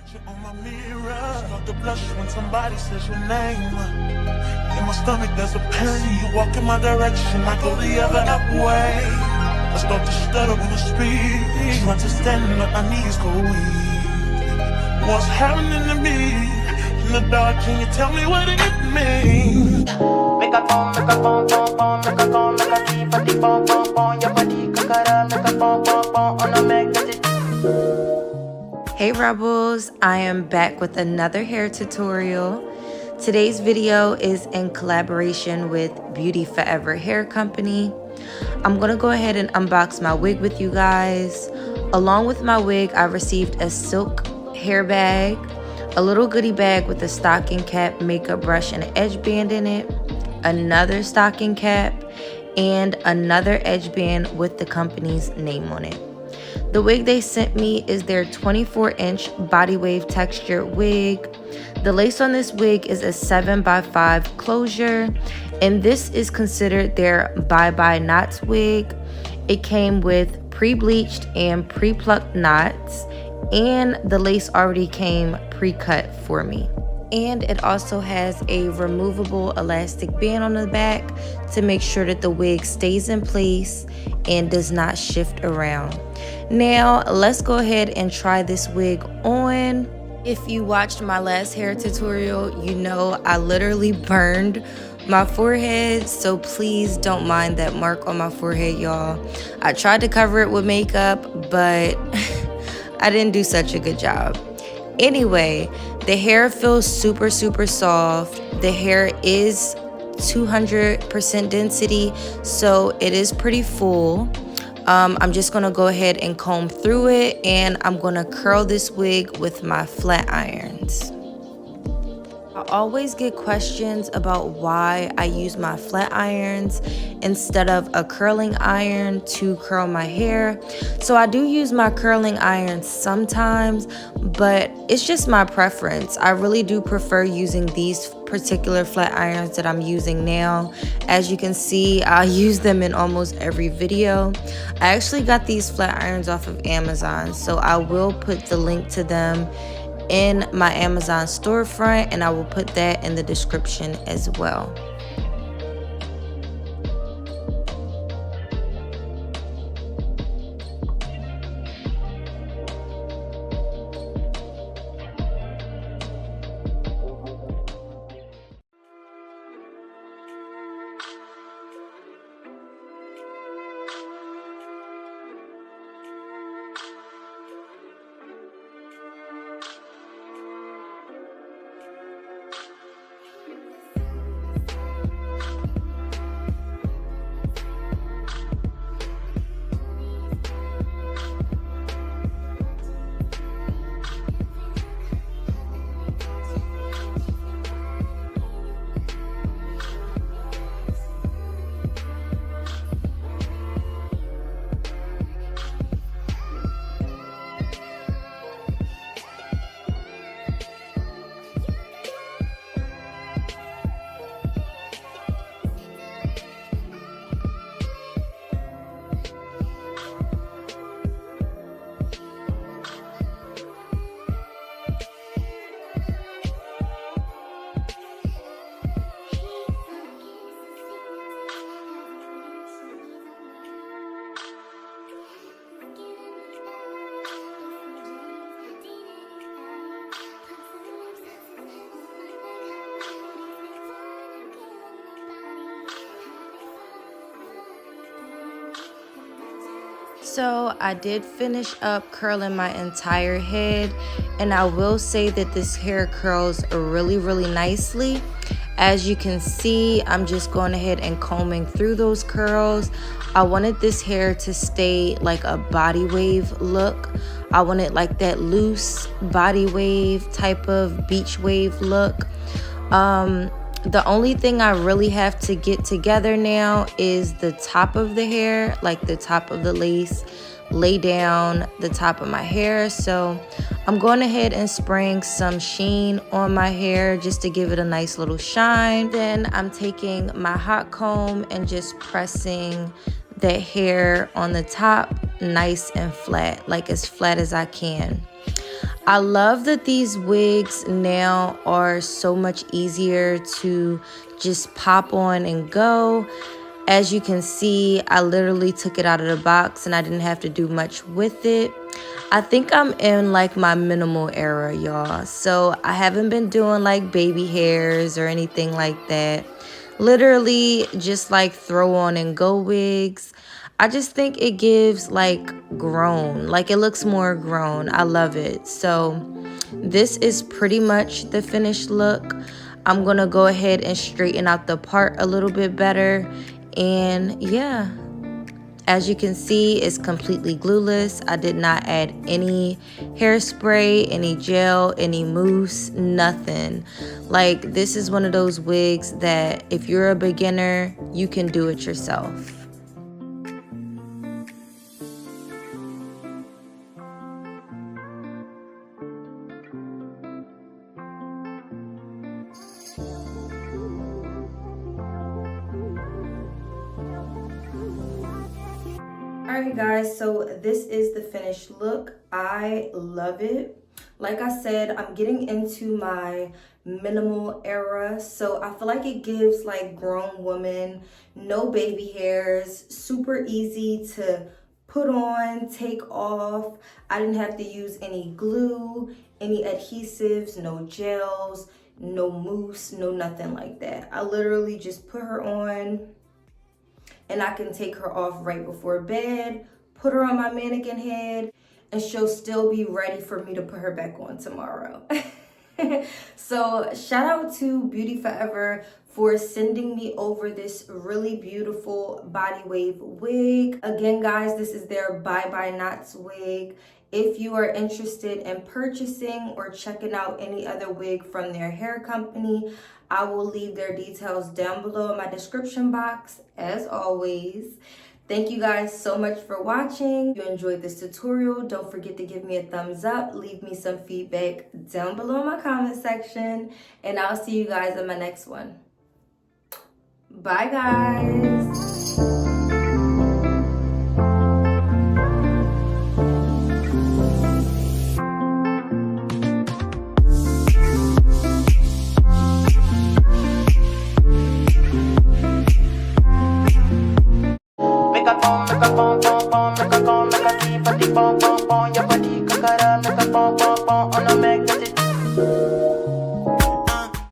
On my mirror, start to blush when somebody says your name. In my stomach there's a pain. You walk in my direction, I go the other way. I start to stutter when I speak. Try to stand, but my knees go weak. What's happening to me? In the dark, can you tell me what it means? Make a phone, make a phone, phone, phone, make a phone, make a deep, a deep, phone, phone, phone. Your body, kakara, make a phone, phone, phone, on a magnetic. Hey Rebels, I am back with another hair tutorial. Today's video is in collaboration with Beauty Forever Hair Company. I'm gonna go ahead and unbox my wig with you guys. Along with my wig, I received a silk hair bag, a little goodie bag with a stocking cap, makeup brush, and an edge band in it, another stocking cap, and another edge band with the company's name on it. The wig they sent me is their 24-inch body wave textured wig. The lace on this wig is a 7x5 closure, and this is considered their byebyeknotswig. It came with pre-bleached and pre-plucked knots, and the lace already came pre-cut for me. And it also has a removable elastic band on the back to make sure that the wig stays in place and does not shift around. Now let's go ahead and try this wig on. If you watched my last hair tutorial, you know I literally burned my forehead, so please don't mind that mark on my forehead, y'all. I tried to cover it with makeup, but I didn't do such a good job. Anyway, the hair feels super soft. The hair is 200% density, so it is pretty full. I'm just gonna go ahead and comb through it, and I'm gonna curl this wig with my flat irons. I always get questions about why I use my flat irons instead of a curling iron to curl my hair. So I do use my curling irons sometimes, but it's just my preference. I really do prefer using these particular flat irons that I'm using now. As you can see, I use them in almost every video. I actually got these flat irons off of Amazon, so I will put the link to them in my Amazon storefront, and I will put that in the description as well. So I did finish up curling my entire head, and I will say that this hair curls really nicely. As you can see, I'm just going ahead and combing through those curls. I wanted this hair to stay like a body wave look. I wanted like that loose body wave type of beach wave look. The only thing I really have to get together now is the top of the hair, like the top of the lace, lay down the top of my hair. So I'm going ahead and spraying some sheen on my hair just to give it a nice little shine. Then I'm taking my hot comb and just pressing the hair on the top nice and flat, like as flat as I can. I love that these wigs now are so much easier to just pop on and go. As you can see, I literally took it out of the box and I didn't have to do much with it. I think I'm in like my minimal era, y'all. So I haven't been doing like baby hairs or anything like that. Literally just like throw on and go wigs. I just think it gives like grown, like it looks more grown. I love it. So this is pretty much the finished look. I'm gonna go ahead and straighten out the part a little bit better. And yeah, as you can see, it's completely glueless. I did not add any hairspray, any gel, any mousse, nothing. Like, this is one of those wigs that if you're a beginner, you can do it yourself. Alright guys, so this is the finished look. I love it. Like I said, I'm getting into my minimal era, so I feel like it gives like grown woman, no baby hairs, super easy to put on, take off. I didn't have to use any glue, any adhesives, no gels, no mousse, no nothing like that. I literally just put her on and I can take her off right before bed, put her on my mannequin head, and she'll still be ready for me to put her back on tomorrow. So shout out to Beauty Forever for sending me over this really beautiful body wave wig. Again, guys, this is their byebyeknotswig. If you are interested in purchasing or checking out any other wig from their hair company, I will leave their details down below in my description box, as always. Thank you guys so much for watching. If you enjoyed this tutorial, don't forget to give me a thumbs up. Leave me some feedback down below in my comment section. And I'll see you guys in my next one. Bye, guys.